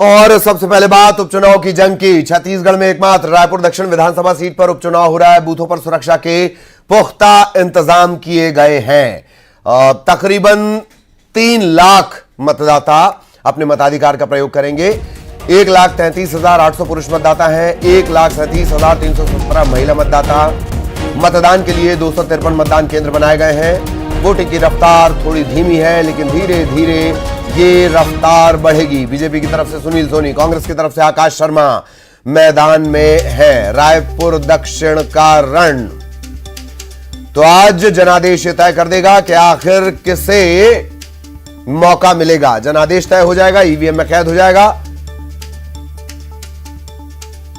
और सबसे पहले बात उपचुनाव की जंग की। छत्तीसगढ़ में एकमात्र रायपुर दक्षिण विधानसभा सीट पर उपचुनाव हो रहा है। बूथों पर सुरक्षा के पुख्ता इंतजाम किए गए हैं। तकरीबन 3 लाख मतदाता अपने मताधिकार का प्रयोग करेंगे। 1,33,800 पुरुष मतदाता हैं, 1,37,317 महिला मतदाता। मतदान के लिए 253 मतदान केंद्र बनाए गए हैं। वोटिंग की रफ्तार थोड़ी धीमी है, लेकिन धीरे धीरे ये रफ्तार बढ़ेगी। बीजेपी की तरफ से सुनील सोनी, कांग्रेस की तरफ से आकाश शर्मा मैदान में है। रायपुर दक्षिण का रण तो आज जनादेश तय कर देगा कि आखिर किसे मौका मिलेगा। जनादेश तय हो जाएगा, ईवीएम में कैद हो जाएगा।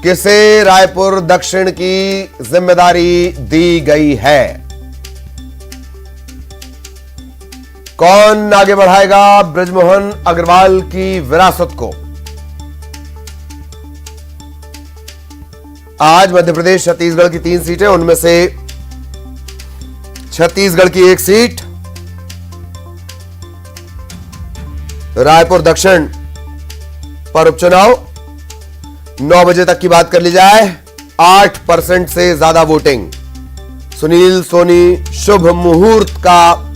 किसे रायपुर दक्षिण की जिम्मेदारी दी गई है, कौन आगे बढ़ाएगा बृजमोहन अग्रवाल की विरासत को। आज मध्य प्रदेश छत्तीसगढ़ की 3 सीटें, उनमें से छत्तीसगढ़ की 1 सीट रायपुर दक्षिण पर उपचुनाव 9 बजे तक की बात कर ली जाए। 8% से ज्यादा वोटिंग। सुनील सोनी शुभ मुहूर्त का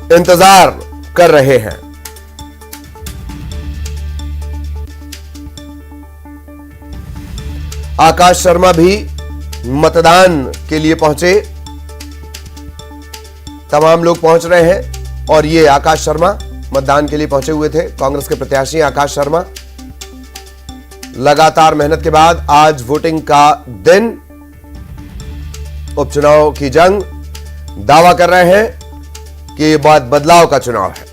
इंतजार कर रहे हैं। आकाश शर्मा भी मतदान के लिए पहुंचे। तमाम लोग पहुंच रहे हैं और ये आकाश शर्मा मतदान के लिए पहुंचे हुए थे। कांग्रेस के प्रत्याशी आकाश शर्मा लगातार मेहनत के बाद आज वोटिंग का दिन, उपचुनाव की जंग, दावा कर रहे हैं कि ये बहुत बदलाव का चुनाव है।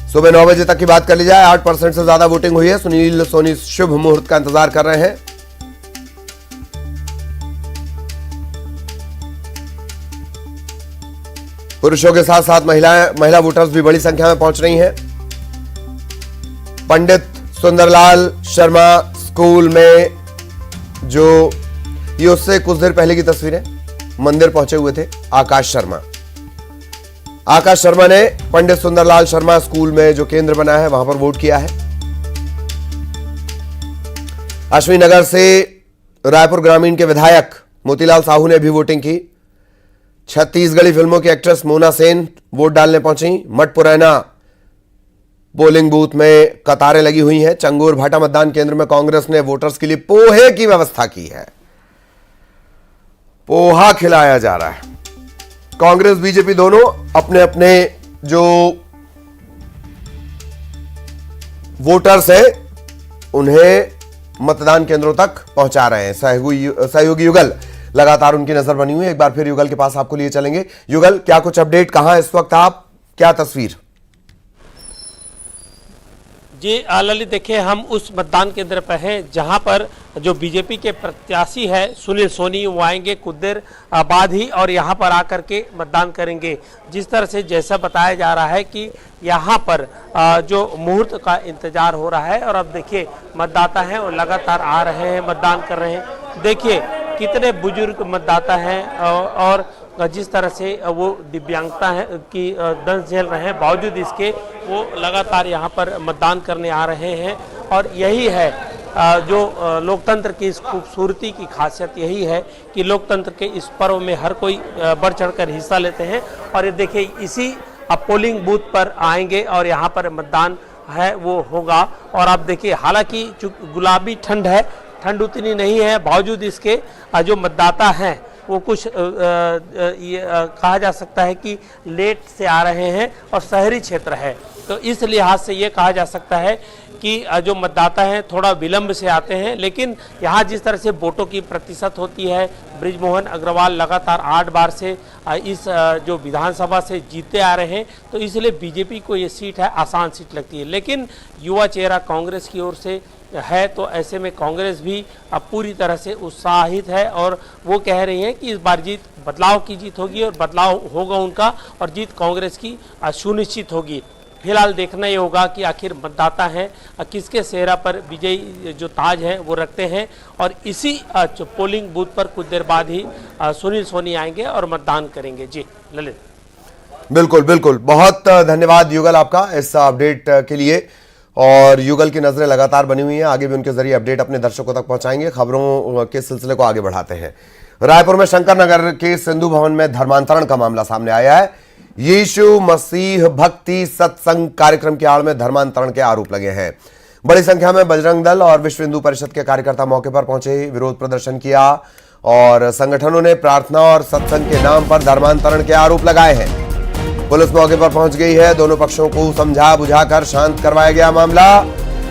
सुबह 9 बजे तक की बात कर ली जाए। 8% से ज्यादा वोटिंग हुई है। सुनील सोनी शुभ मुहूर्त का इंतजार कर रहे हैं। पुरुषों के साथ साथ महिला वोटर्स भी बड़ी संख्या में पहुंच रही हैं। पंडित सुंदरलाल शर्मा स्कूल में जो ये उससे कुछ देर पहले की तस्वीरें, मंदिर पहुंचे हुए थे आकाश शर्मा ने पंडित सुंदरलाल शर्मा स्कूल में जो केंद्र बना है वहां पर वोट किया है। अश्विनी नगर से रायपुर ग्रामीण के विधायक मोतीलाल साहू ने भी वोटिंग की। छत्तीसगढ़ी फिल्मों की एक्ट्रेस मोना सेन वोट डालने पहुंची। मठपुरैना पोलिंग बूथ में कतारें लगी हुई हैं। चंगोर भाटा मतदान केंद्र में कांग्रेस ने वोटर्स के लिए पोहे की व्यवस्था की है। पोहा खिलाया जा रहा है। कांग्रेस बीजेपी दोनों अपने अपने जो वोटर्स हैं उन्हें मतदान केंद्रों तक पहुंचा रहे हैं। सहयोगी युगल लगातार उनकी नजर बनी हुई है। एक बार फिर युगल के पास आपको लिए चलेंगे। युगल, क्या कुछ अपडेट, कहां इस वक्त आप, क्या तस्वीर? जी ललित, देखिए हम उस मतदान केंद्र पर हैं जहां पर जो बीजेपी के प्रत्याशी है सुनील सोनी वो आएंगे कुछ देर बाद ही और यहां पर आकर के मतदान करेंगे। जिस तरह से जैसा बताया जा रहा है कि यहां पर जो मुहूर्त का इंतजार हो रहा है और अब देखिए मतदाता हैं और लगातार आ रहे हैं, मतदान कर रहे हैं। देखिए कितने बुजुर्ग मतदाता हैं और जिस तरह से वो दिव्यांगता है की दंश झेल रहे हैं, बावजूद इसके वो लगातार यहाँ पर मतदान करने आ रहे हैं। और यही है जो लोकतंत्र की इस खूबसूरती की खासियत यही है कि लोकतंत्र के इस पर्व में हर कोई बढ़ चढ़कर हिस्सा लेते हैं। और ये देखिए इसी पोलिंग बूथ पर आएंगे और यहाँ पर मतदान है वो होगा। और आप देखिए हालांकि गुलाबी ठंड है, ठंड उतनी नहीं है, बावजूद इसके जो मतदाता हैं वो कुछ कहा जा सकता है कि लेट से आ रहे हैं और शहरी क्षेत्र है, तो इस लिहाज से ये कहा जा सकता है कि जो मतदाता हैं थोड़ा विलंब से आते हैं। लेकिन यहाँ जिस तरह से वोटों की प्रतिशत होती है, बृजमोहन अग्रवाल लगातार 8 बार से इस जो विधानसभा से जीते आ रहे हैं, तो इसलिए बीजेपी को ये सीट है आसान सीट लगती है। लेकिन युवा चेहरा कांग्रेस की ओर से है, तो ऐसे में कांग्रेस भी अब पूरी तरह से उत्साहित है और वो कह रही है कि इस बार जीत बदलाव की जीत होगी और बदलाव होगा उनका और जीत कांग्रेस की सुनिश्चित होगी। फिलहाल देखना ये होगा कि आखिर मतदाता हैं किसके चेहरा पर विजयी जो ताज है वो रखते हैं। और इसी पोलिंग बूथ पर कुछ देर बाद ही सुनील सोनी आएंगे और मतदान करेंगे। जी ललित। बिल्कुल बिल्कुल, बहुत धन्यवाद युगल आपका इस अपडेट के लिए। और युगल की नजरें लगातार बनी हुई हैं, आगे भी उनके जरिए अपडेट अपने दर्शकों तक पहुंचाएंगे। खबरों के सिलसिले को आगे बढ़ाते हैं। रायपुर में शंकर नगर के सिंधु भवन में धर्मांतरण का मामला सामने आया है। यीशु मसीह भक्ति सत्संग कार्यक्रम की आड़ में धर्मांतरण के आरोप लगे हैं। बड़ी संख्या में बजरंग दल और विश्व हिंदू परिषद के कार्यकर्ता मौके पर पहुंचे, विरोध प्रदर्शन किया और संगठनों ने प्रार्थना और सत्संग के नाम पर धर्मांतरण के आरोप लगाए हैं। पुलिस मौके पर पहुंच गई है। दोनों पक्षों को समझा बुझाकर शांत करवाया गया मामला।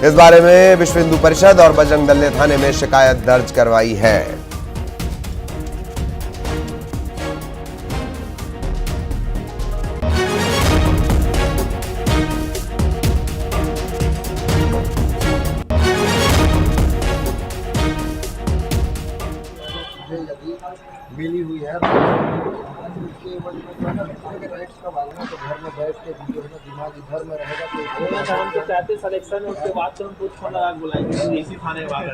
इस बारे में विश्व हिंदू परिषद और बजरंग दल ने थाने में शिकायत दर्ज करवाई है। मिली हुई है उसके राइट्स का मांगना, तो घर में बैठ के जो है ना दिमाग इधर में रहेगा तो हम तो चाहते सिलेक्शन है, उसके बाद तो हम कुछ फोन लगा बुलाएंगे इसी थाने हमारा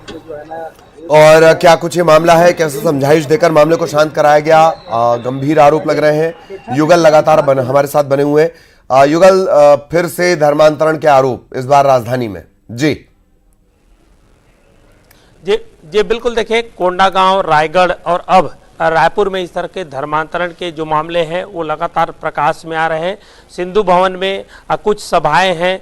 जो है ना। और क्या कुछ ये मामला है, कैसे समझाइश देकर मामले को शांत कराया गया। गंभीर आरोप लग रहे हैं। युगल लगातार हमारे साथ बने हुए। युगल, फिर से धर्मांतरण के आरोप इस बार राजधानी में। जी जी बिल्कुल, देखिए कोंडागांव, रायगढ़ और अब रायपुर में इस तरह के धर्मांतरण के जो मामले हैं वो लगातार प्रकाश में आ रहे हैं। सिंधु भवन में कुछ सभाएं हैं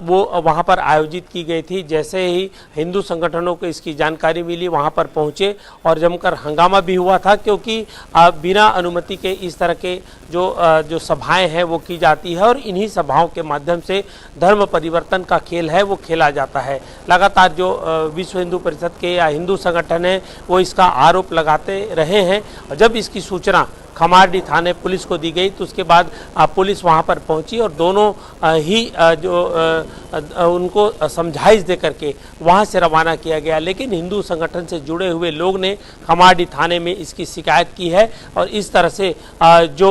वो वहां पर आयोजित की गई थी। जैसे ही हिंदू संगठनों को इसकी जानकारी मिली, वहां पर पहुंचे और जमकर हंगामा भी हुआ था, क्योंकि बिना अनुमति के इस तरह के जो सभाएं हैं वो की जाती है और इन्हीं सभाओं के माध्यम से धर्म परिवर्तन का खेल है वो खेला जाता है। लगातार जो विश्व हिंदू परिषद के या हिंदू संगठन है वो इसका आरोप लगाते रहे हैं। जब इसकी सूचना खमारडी थाने पुलिस को दी गई तो उसके बाद पुलिस वहां पर पहुंची और दोनों ही उनको समझाइश दे करके वहां से रवाना किया गया। लेकिन हिंदू संगठन से जुड़े हुए लोग ने खमारडी थाने में इसकी शिकायत की है और इस तरह से जो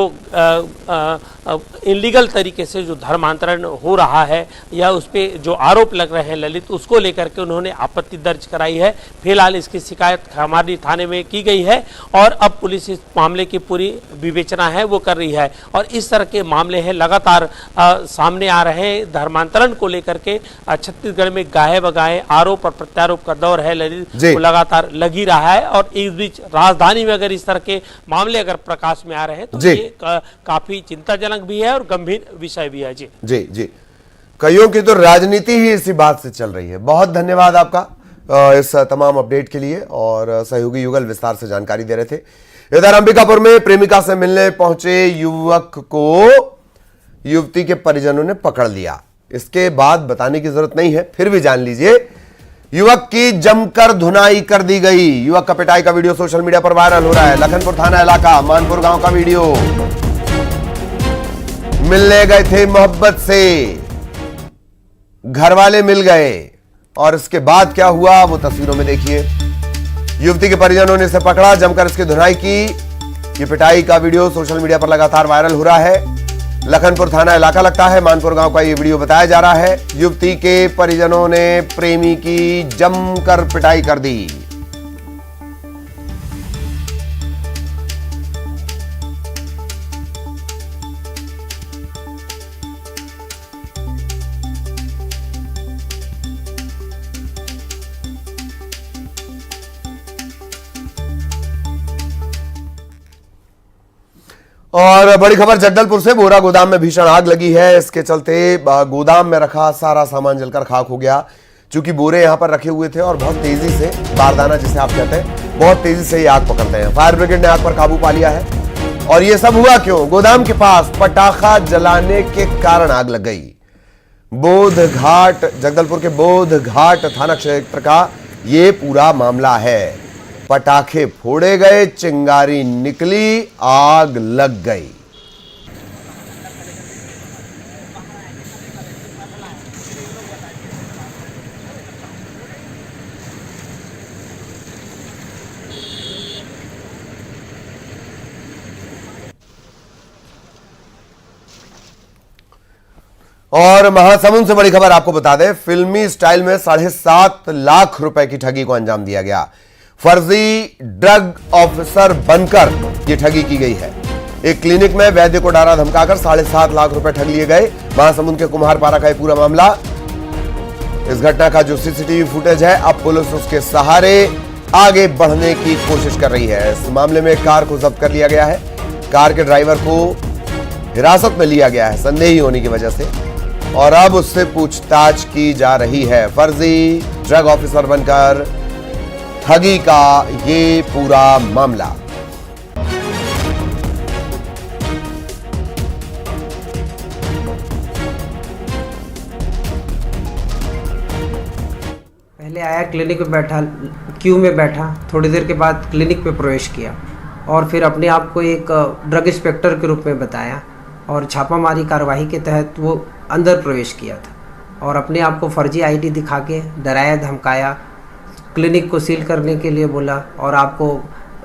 इलीगल तरीके से जो धर्मांतरण हो रहा है या उस पर जो आरोप लग रहे हैं ललित, उसको लेकर के उन्होंने आपत्ति दर्ज कराई है। फिलहाल इसकी शिकायत खमारडी थाने में की गई है और अब पुलिस इस मामले की पूरी विवेचना है वो कर रही है। और इस तरह के मामले हैं लगातार सामने आ रहे हैं। धर्मांतरण को लेकर के छत्तीसगढ़ में गाहे बगाहे आरोप और प्रत्यारोप का दौर है ललित, वो लगातार लग ही रहा है। और इस बीच राजधानी में अगर इस तरह के मामले अगर प्रकाश में आ रहे हैं तो ये काफी चिंताजनक भी है और गंभीर विषय भी है। जी जी जी, कईयों की तो राजनीति ही इसी बात से चल रही है। बहुत धन्यवाद आपका इस तमाम अपडेट के लिए और सहयोगी युगल विस्तार से जानकारी दे रहे थे। इधर अंबिकापुर में प्रेमिका से मिलने पहुंचे युवक को युवती के परिजनों ने पकड़ लिया। इसके बाद बताने की जरूरत नहीं है, फिर भी जान लीजिए। युवक की जमकर धुनाई कर दी गई। युवक का पिटाई का वीडियो सोशल मीडिया पर वायरल हो रहा है। लखनपुर थाना इलाका मानपुर गांव का वीडियो। मिलने गए थे मोहब्बत से, घर वाले मिल गए और इसके बाद क्या हुआ वो तस्वीरों में देखिए। युवती के परिजनों ने इसे पकड़ा, जमकर इसकी धुनाई की। ये पिटाई का वीडियो सोशल मीडिया पर लगातार वायरल हो रहा है। लखनपुर थाना इलाका लगता है, मानपुर गांव का ये वीडियो बताया जा रहा है। युवती के परिजनों ने प्रेमी की जमकर पिटाई कर दी। और बड़ी खबर जगदलपुर से, बोरा गोदाम में भीषण आग लगी है। इसके चलते गोदाम में रखा सारा सामान जलकर खाक हो गया। चूंकि बोरे यहां पर रखे हुए थे और बहुत तेजी से, बारदाना जिसे आप कहते हैं, बहुत तेजी से ये आग पकड़ते हैं। फायर ब्रिगेड ने आग पर काबू पा लिया है। और ये सब हुआ क्यों? गोदाम के पास पटाखा जलाने के कारण आग लग गई। बोध घाट, जगदलपुर के बोध घाट थाना क्षेत्र का ये पूरा मामला है। पटाखे फोड़े गए, चिंगारी निकली, आग लग गई। और महासमुंद से बड़ी खबर आपको बता दें, फिल्मी स्टाइल में 7.5 लाख रुपए की ठगी को अंजाम दिया गया। फर्जी ड्रग ऑफिसर बनकर यह ठगी की गई है। एक क्लिनिक में वैद्य को डरा धमकाकर 7.5 लाख रुपए ठग लिए गए। महासमुंद के कुम्हारपारा का ये पूरा मामला। इस घटना का जो सीसीटीवी फुटेज है, अब पुलिस उसके सहारे आगे बढ़ने की कोशिश कर रही है। इस मामले में कार को जब्त कर लिया गया है। कार के ड्राइवर को हिरासत में लिया गया है संदेही होने की वजह से, और अब उससे पूछताछ की जा रही है। फर्जी ड्रग ऑफिसर बनकर ठगी का ये पूरा मामला। पहले आया, क्लिनिक में बैठा, क्यू में बैठा, थोड़ी देर के बाद क्लिनिक में प्रवेश किया और फिर अपने आप को एक ड्रग इंस्पेक्टर के रूप में बताया और छापामारी कार्रवाई के तहत वो अंदर प्रवेश किया था और अपने आप को फर्जी आईडी दिखा के डराया धमकाया, क्लिनिक को सील करने के लिए बोला और आपको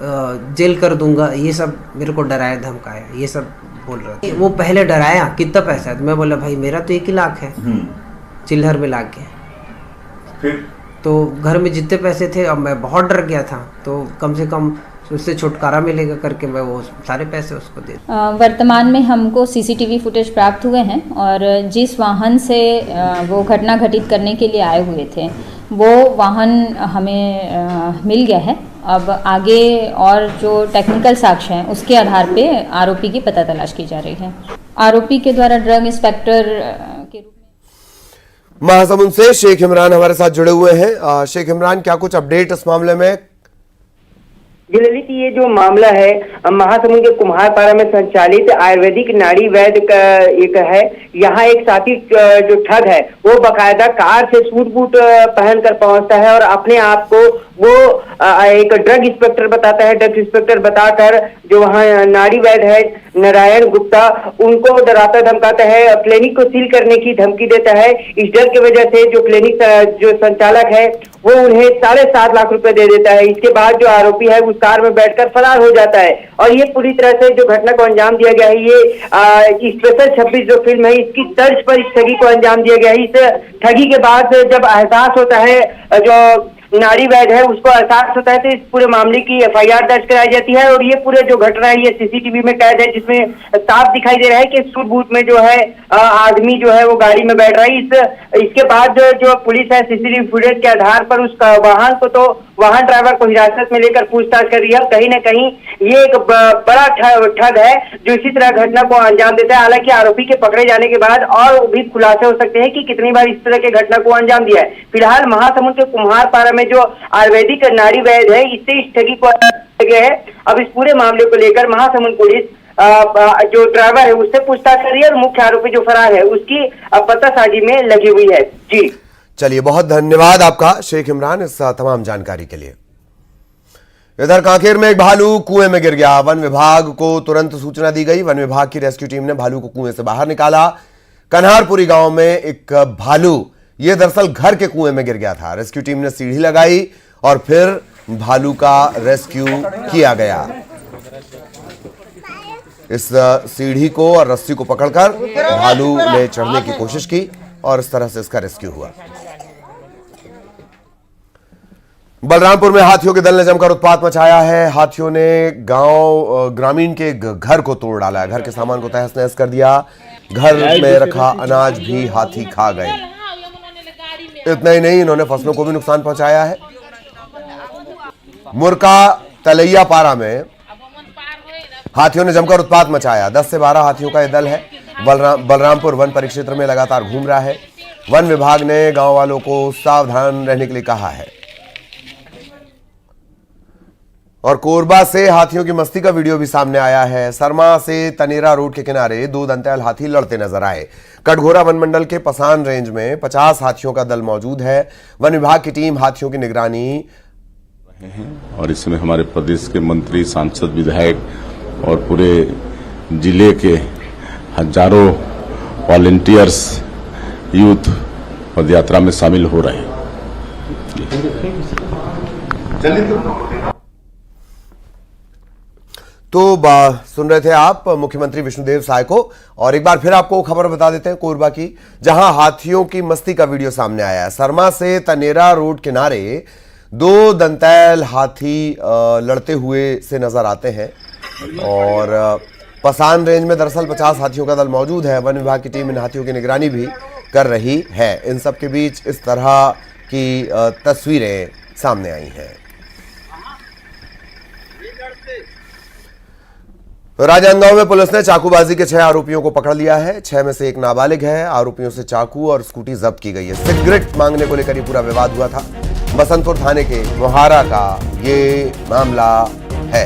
जेल कर दूंगा, ये सब मेरे को डराया धमकाया, ये सब बोल रहा था। वो पहले डराया, कितना पैसा है? तो मैं बोला भाई मेरा तो 1 ही लाख है चिल्हर मिला के। फिर तो घर में जितने पैसे थे, अब मैं बहुत डर गया था, तो कम से कम उससे छुटकारा मिलेगा करके मैं वो सारे पैसे उसको दे। वर्तमान में हमको सीसीटीवी फुटेज प्राप्त हुए हैं और जिस वाहन से वो घटना घटित करने के लिए आए हुए थे वो वाहन हमें मिल गया है। अब आगे और जो टेक्निकल साक्ष्य हैं उसके आधार पे आरोपी की पता तलाश की जा रही है। आरोपी के द्वारा ड्रग इंस्पेक्टर के रूप में महासमुंद से शेख इमरान हमारे साथ जुड़े हुए हैं। शेख इमरान, क्या कुछ अपडेट इस मामले में? जी ललित, ये जो मामला है महासमुंद के कुम्हारपारा में संचालित आयुर्वेदिक नाड़ी वैद्य का एक है। यहाँ एक साथी जो ठग है वो बकायदा कार से सूट बूट पहनकर पहुंचता है और अपने आप को वो एक ड्रग इंस्पेक्टर बताता है। ड्रग इंस्पेक्टर बताकर जो वहाँ नाड़ी वैद्य है नारायण गुप्ता, उनको डराता धमकाता है, क्लिनिक को सील करने की धमकी देता है। इस डर की वजह से जो क्लिनिक जो संचालक है वो उन्हें 7.5 लाख रुपए दे देता है। इसके बाद जो आरोपी है उस कार में बैठकर फरार हो जाता है और ये पूरी तरह से जो घटना को अंजाम दिया गया है, ये स्पेशल 26 जो फिल्म है इसकी तर्ज पर इस ठगी को अंजाम दिया गया है। इस ठगी के बाद जब एहसास होता है, जो नाड़ी वैद्य है उसको एहसास होता है, तो इस पूरे मामले की FIR दर्ज कराई जाती है और ये पूरे जो घटना है ये CCTV में कैद है, जिसमें साफ दिखाई दे रहा है कि सूट बूट में जो है आदमी जो है वो गाड़ी में बैठ रहा है। इसके बाद जो पुलिस है CCTV फुटेज के आधार पर उस वाहन को, तो वाहन ड्राइवर को हिरासत में लेकर पूछताछ कर रही है। कहीं ना कहीं ये एक बड़ा ठग है जो इसी तरह घटना को अंजाम देता है। हालांकि आरोपी के पकड़े जाने के बाद और भी खुलासे हो सकते हैं कि कितनी बार इस तरह के घटना को अंजाम दिया है। फिलहाल महासमुंद के कुम्हारपारा में जो आयुर्वेदिक नाड़ी वैद्य है इससे इस ठगी को गया है। अब इस पूरे मामले को लेकर महासमुंद पुलिस जो ड्राइवर है उससे पूछताछ कर रही है और मुख्य आरोपी जो फरार है उसकी पतासाजी में लगी हुई है। जी चलिए, बहुत धन्यवाद आपका शेख इमरान इस तमाम जानकारी के लिए। इधर कांकेर में एक भालू कुएं में गिर गया। वन विभाग को तुरंत सूचना दी गई। वन विभाग की रेस्क्यू टीम ने भालू को कुएं से बाहर निकाला। कन्हारपुरी गांव में एक भालू, यह दरअसल घर के कुएं में गिर गया था। रेस्क्यू टीम ने सीढ़ी लगाई और फिर भालू का रेस्क्यू किया गया। इस सीढ़ी को और रस्सी को पकड़कर भालू ने चढ़ने की कोशिश की और इस तरह से इसका रेस्क्यू हुआ। बलरामपुर में हाथियों के दल ने जमकर उत्पात मचाया है। हाथियों ने ग्रामीण के घर को तोड़ डाला है। घर के सामान को तहस नहस कर दिया। घर में रखा अनाज भी हाथी खा गए। इतना ही नहीं, इन्होंने फसलों को भी नुकसान पहुंचाया है। मुरका तलैया पारा में हाथियों ने जमकर उत्पात मचाया। 10 से 12 हाथियों का यह दल है। बलरामपुर वन परिक्षेत्र में लगातार घूम रहा है। वन विभाग ने गांव वालों को सावधान रहने के लिए कहा है। और कोरबा से हाथियों की मस्ती का वीडियो भी सामने आया है। सरमा से तनेरा रोड के किनारे 2 दंतैल हाथी लड़ते नजर आए। कटघोरा वन मंडल के पसान रेंज में 50 हाथियों का दल मौजूद है। वन विभाग की टीम हाथियों की निगरानी और इस समय हमारे प्रदेश के मंत्री, सांसद, विधायक और पूरे जिले के हजारों वॉलंटियर्स, यूथ पदयात्रा में शामिल हो रहे हैं। तो सुन रहे थे आप मुख्यमंत्री विष्णुदेव साय को। और एक बार फिर आपको खबर बता देते हैं कोरबा की, जहां हाथियों की मस्ती का वीडियो सामने आया है। सरमा से तनेरा रोड किनारे 2 दंतैल हाथी लड़ते हुए से नजर आते हैं और पसान रेंज में दरअसल 50 हाथियों का दल मौजूद है। वन विभाग की टीम इन हाथियों की निगरानी भी कर रही है। इन सब के बीच इस तरह की तस्वीरें सामने आई हैं। राजनांदगांव में पुलिस ने चाकूबाजी के 6 आरोपियों को पकड़ लिया है। 6 में से एक नाबालिग है। आरोपियों से चाकू और स्कूटी जब्त की गई है। सिगरेट मांगने को लेकर ये पूरा विवाद हुआ था। बसंतपुर थाने के मोहारा का ये मामला है।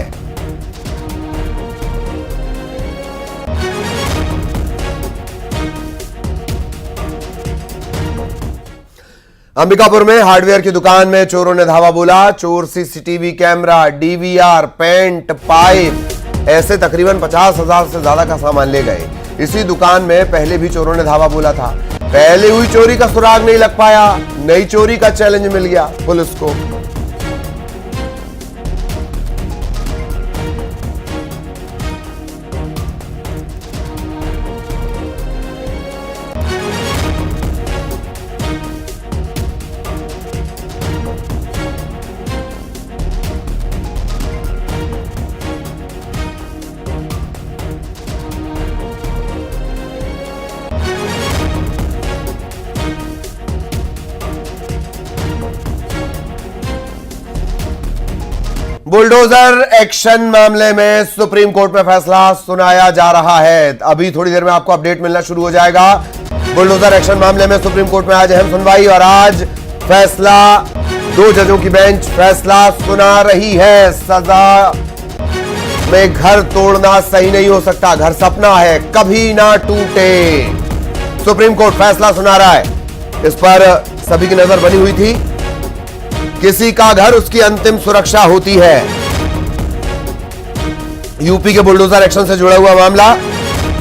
अंबिकापुर में हार्डवेयर की दुकान में चोरों ने धावा बोला। चोर CCTV camera, DVR, paint, pipe ऐसे तकरीबन 50,000 से ज्यादा का सामान ले गए। इसी दुकान में पहले भी चोरों ने धावा बोला था। पहले हुई चोरी का सुराग नहीं लग पाया। नई चोरी का चैलेंज मिल गया पुलिस को। बुलडोजर एक्शन मामले में सुप्रीम कोर्ट में फैसला सुनाया जा रहा है। अभी थोड़ी देर में आपको अपडेट मिलना शुरू हो जाएगा। बुलडोजर एक्शन मामले में सुप्रीम कोर्ट में आज अहम सुनवाई और आज फैसला। 2 जजों की बेंच फैसला सुना रही है। सजा में घर तोड़ना सही नहीं हो सकता। घर सपना है, कभी ना टूटे। सुप्रीम कोर्ट फैसला सुना रहा है। इस पर सभी की नजर बनी हुई थी। किसी का घर उसकी अंतिम सुरक्षा होती है। यूपी के बुलडोजर एक्शन से जुड़ा हुआ मामला।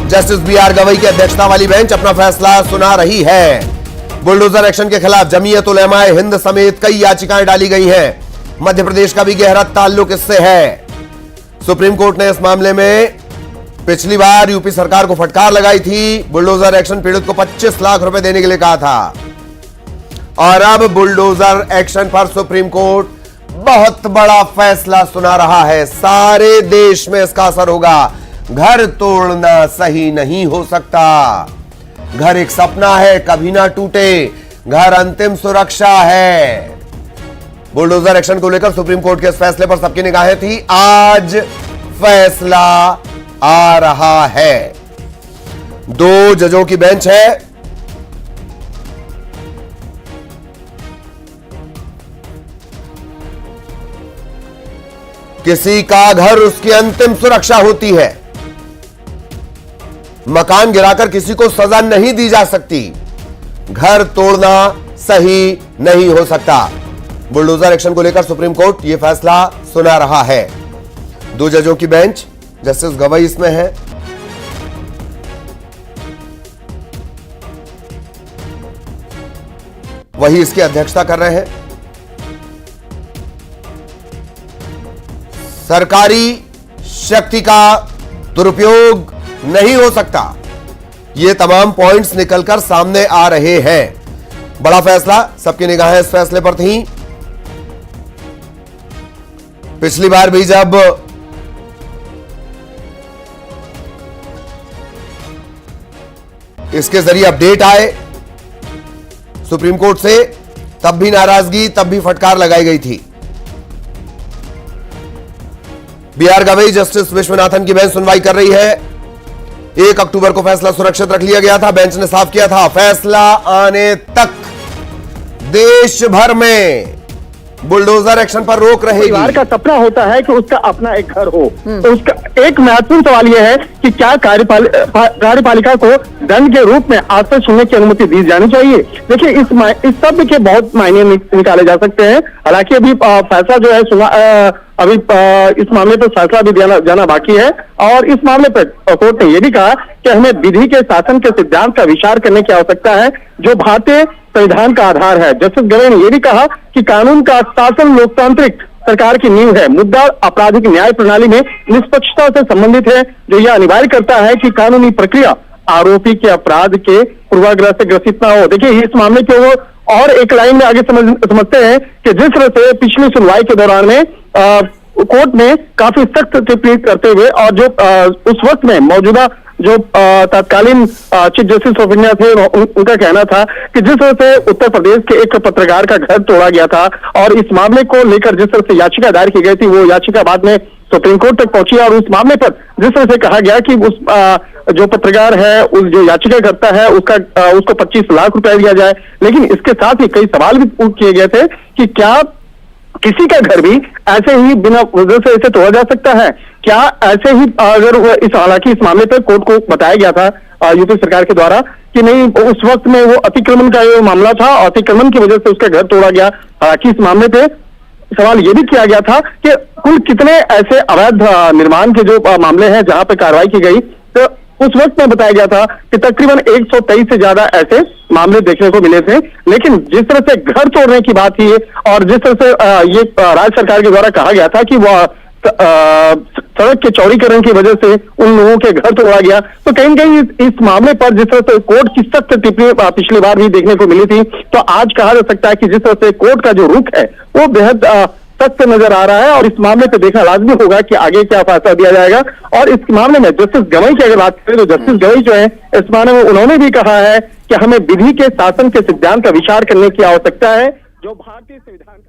जस्टिस बीआर गवई की अध्यक्षता वाली बेंच अपना फैसला सुना रही है। बुलडोजर एक्शन के खिलाफ जमीयत उलेमाए हिंद समेत कई याचिकाएं डाली गई हैं। मध्य प्रदेश का भी गहरा ताल्लुक इससे है। सुप्रीम कोर्ट ने इस मामले में पिछली बार यूपी सरकार को फटकार लगाई थी। बुलडोजर एक्शन पीड़ित को 25 लाख रुपए देने के लिए कहा था। और अब बुलडोजर एक्शन पर सुप्रीम कोर्ट बहुत बड़ा फैसला सुना रहा है। सारे देश में इसका असर होगा। घर तोड़ना सही नहीं हो सकता। घर एक सपना है, कभी ना टूटे। घर अंतिम सुरक्षा है। बुलडोजर एक्शन को लेकर सुप्रीम कोर्ट के इस फैसले पर सबकी निगाहें थी। आज फैसला आ रहा है। 2 जजों की बेंच है। किसी का घर उसकी अंतिम सुरक्षा होती है। मकान गिराकर किसी को सजा नहीं दी जा सकती। घर तोड़ना सही नहीं हो सकता। बुलडोजर एक्शन को लेकर सुप्रीम कोर्ट यह फैसला सुना रहा है। 2 जजों की बेंच, जस्टिस गवई इसमें है। वही इसकी अध्यक्षता कर रहे हैं। सरकारी शक्ति का दुरुपयोग नहीं हो सकता। ये तमाम पॉइंट्स निकलकर सामने आ रहे हैं। बड़ा फैसला, सबकी निगाहें इस फैसले पर थीं। पिछली बार भी जब इसके जरिए अपडेट आए सुप्रीम कोर्ट से, तब भी नाराजगी, तब भी फटकार लगाई गई थी। बीआर गवई, जस्टिस विश्वनाथन की बेंच सुनवाई कर रही है। 1 अक्टूबर को फैसला सुरक्षित रख लिया गया था। बेंच ने साफ किया था, फैसला आने तक देश भर में बुलडोजर एक्शन पर रोक रहेगी। परिवार का सपना होता है कि उसका अपना एक घर हो। तो उसका एक महत्वपूर्ण सवाल यह है कि क्या कार्यपालिका को दंड के रूप में आश्रय सुनने की अनुमति दी जानी चाहिए। देखिए, इस शब्द के बहुत मायने निकाले जा सकते हैं। हालांकि अभी फैसला जो है अभी इस मामले पर फैसला भी जाना बाकी है। और इस मामले पर कोर्ट ने यह भी कहा कि हमें विधि के शासन के सिद्धांत का विचार करने की आवश्यकता है, जो भारतीय संविधान का आधार है। जस्टिस गवई ने यह भी कहा कि कानून का शासन लोकतांत्रिक सरकार की नींव है। मुद्दा आपराधिक न्याय प्रणाली में निष्पक्षता से संबंधित है, जो यह अनिवार्य करता है कि कानूनी प्रक्रिया आरोपी के अपराध के पूर्वाग्रह से ग्रसित न हो। देखिए, इस मामले को वो और एक लाइन में आगे समझते हैं कि जिस तरह से पिछली सुनवाई के दौरान में कोर्ट ने काफी सख्त टिप्पणी करते हुए और जो उस वक्त में मौजूदा जो तत्कालीन चीफ जस्टिस ऑफ इंडिया थे उनका कहना था कि जिस तरह से उत्तर प्रदेश के एक पत्रकार का घर तोड़ा गया था और इस मामले को लेकर जिस तरह से याचिका दायर की गई थी, वो याचिका बाद में सुप्रीम कोर्ट तक पहुंची और उस मामले पर जिस तरह से कहा गया कि उस जो पत्रकार है, उस जो याचिका करता है उसको 25 लाख रुपए दिया जाए। लेकिन इसके साथ ही कई सवाल भी किए गए थे कि क्या किसी का घर भी ऐसे ही बिना वजह से इसे तोड़ा जा सकता है? क्या ऐसे ही अगर हालांकि इस मामले पर कोर्ट को बताया गया था यूपी सरकार के द्वारा कि नहीं, उस वक्त में वो अतिक्रमण का ये मामला था, अतिक्रमण की वजह से उसका घर तोड़ा गया। हालांकि इस मामले पे सवाल ये भी किया गया था कि कुल कितने ऐसे अवैध निर्माण के जो मामले हैं जहां पे कार्रवाई की गई, तो उस वक्त में बताया गया था कि तकरीबन 123 से ज्यादा ऐसे मामले देखने को मिले थे। लेकिन जिस तरह से घर तोड़ने की बात थी और जिस तरह से ये राज्य सरकार के द्वारा कहा गया था कि वह सड़क के चौड़ीकरण की वजह से उन लोगों के घर तोड़ा गया, तो कहीं न कहीं इस मामले पर जिस तरह से कोर्ट की सख्त टिप्पणी पिछली बार भी देखने को मिली थी, तो आज कहा जा सकता है कि जिस तरह से कोर्ट का जो रुख है वो बेहद सख्त नजर आ रहा है और इस मामले पे देखना लाजमी होगा कि आगे क्या फैसला दिया जाएगा। और इस मामले में जस्टिस गवई की अगर बात करें तो जस्टिस गवई जो है इस मामले में उन्होंने भी कहा है कि हमें विधि के शासन के सिद्धांत का विचार करने की आवश्यकता है, जो भारतीय संविधान का।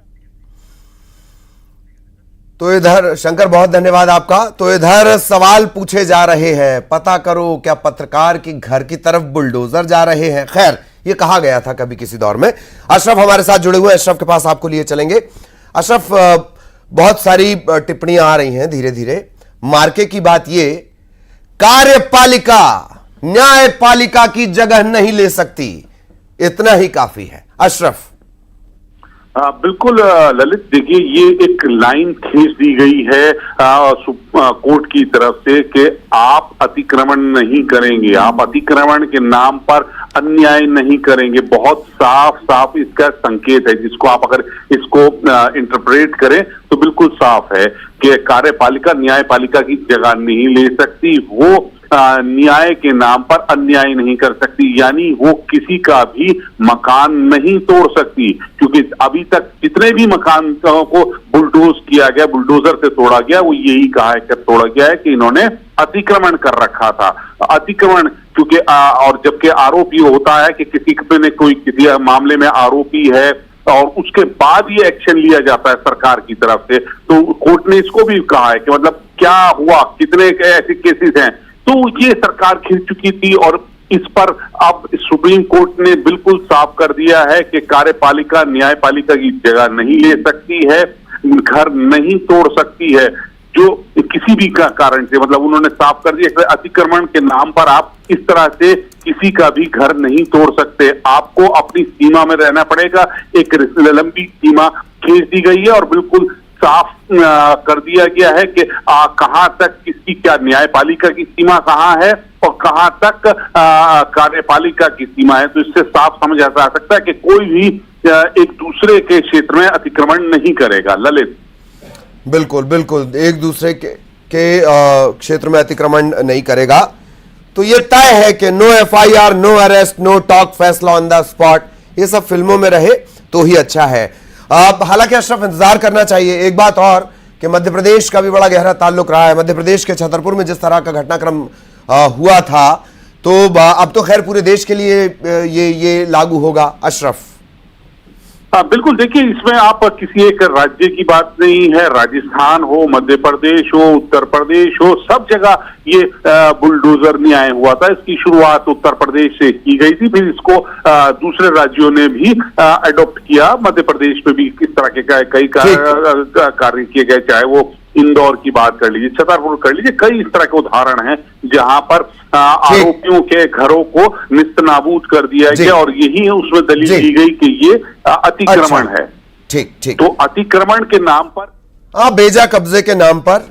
तो इधर शंकर, बहुत धन्यवाद आपका। तो इधर सवाल पूछे जा रहे हैं, पता करो क्या पत्रकार के घर की तरफ बुलडोजर जा रहे हैं। खैर, ये कहा गया था कभी किसी दौर में। अशरफ हमारे साथ जुड़े हुए, अशरफ के पास आपको लिए चलेंगे। अशरफ, बहुत सारी टिप्पणियां आ रही हैं धीरे धीरे। मार्के की बात ये, कार्यपालिका न्यायपालिका की जगह नहीं ले सकती, इतना ही काफी है। अशरफ। बिल्कुल ललित, देखिए ये एक लाइन खींच दी गई है कोर्ट की तरफ से कि आप अतिक्रमण नहीं करेंगे, आप अतिक्रमण के नाम पर अन्याय नहीं करेंगे। बहुत साफ साफ इसका संकेत है, जिसको आप अगर इसको इंटरप्रेट करें तो बिल्कुल साफ है कि कार्यपालिका न्यायपालिका की जगह नहीं ले सकती, वो न्याय के नाम पर अन्याय नहीं कर सकती, यानी वो किसी का भी मकान नहीं तोड़ सकती। क्योंकि अभी तक जितने भी मकान को बुलडोज किया गया, बुलडोजर से तोड़ा गया, वो यही कहा है कि तोड़ा गया है कि इन्होंने अतिक्रमण कर रखा था। अतिक्रमण क्योंकि और जबकि आरोप ये होता है कि किसी मामले में आरोपी है और उसके बाद ये एक्शन लिया जाता है सरकार की तरफ से, तो कोर्ट ने इसको भी कहा है कि मतलब क्या हुआ, कितने ऐसे केसेस हैं, तो ये सरकार खिल चुकी थी। और इस पर अब सुप्रीम कोर्ट ने बिल्कुल साफ कर दिया है कि कार्यपालिका न्यायपालिका की जगह नहीं ले सकती है, घर नहीं तोड़ सकती है जो किसी भी कारण से, मतलब उन्होंने साफ कर दिया कि अतिक्रमण के नाम पर आप इस तरह से किसी का भी घर नहीं तोड़ सकते, आपको अपनी सीमा में रहना पड़ेगा। एक लंबी सीमा खींच दी गई है और बिल्कुल साफ कर दिया गया है कि कहां तक किसकी क्या न्यायपालिका की सीमा कहां है और कहां तक कार्यपालिका की सीमा है। तो इससे साफ समझ आ सकता है कि कोई भी एक दूसरे के क्षेत्र में अतिक्रमण नहीं करेगा। ललित, बिल्कुल बिल्कुल, एक दूसरे के क्षेत्र में अतिक्रमण नहीं करेगा। तो ये तय है कि no FIR, no arrest, no talk, फैसला ऑन द स्पॉट, ये सब फिल्मों में रहे तो ही अच्छा है। हालांकि अशरफ, इंतजार करना चाहिए। एक बात और कि मध्य प्रदेश का भी बड़ा गहरा ताल्लुक रहा है। मध्य प्रदेश के छतरपुर में जिस तरह का घटनाक्रम हुआ था, तो अब तो खैर पूरे देश के लिए ये लागू होगा। अशरफ। बिल्कुल, देखिए इसमें आप किसी एक राज्य की बात नहीं है, राजस्थान हो, मध्य प्रदेश हो, उत्तर प्रदेश हो, सब जगह ये बुलडोजर न्याय हुआ था। इसकी शुरुआत उत्तर प्रदेश से की गई थी, फिर इसको दूसरे राज्यों ने भी अडॉप्ट किया। मध्य प्रदेश में भी किस तरह के कई कार्य किए गए, चाहे वो इंदौर की बात कर लीजिए, छतरपुर कर लीजिए, कई इस तरह के उदाहरण हैं जहां पर आरोपियों के घरों को निस्तनाबूद कर दिया गया और यही उसमें दलील दी गई कि ये अतिक्रमण है। ठीक ठीक। तो अतिक्रमण के नाम पर, बेजा कब्जे के नाम पर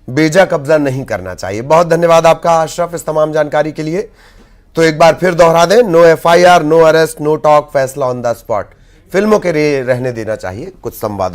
बेजा कब्जा नहीं करना चाहिए। बहुत धन्यवाद आपका अशरफ इस तमाम जानकारी के लिए। तो एक बार फिर दोहरा दें, no FIR, no arrest, no talk, फैसला ऑन द स्पॉट। फिल्मों के लिए रहने देना चाहिए कुछ संवादों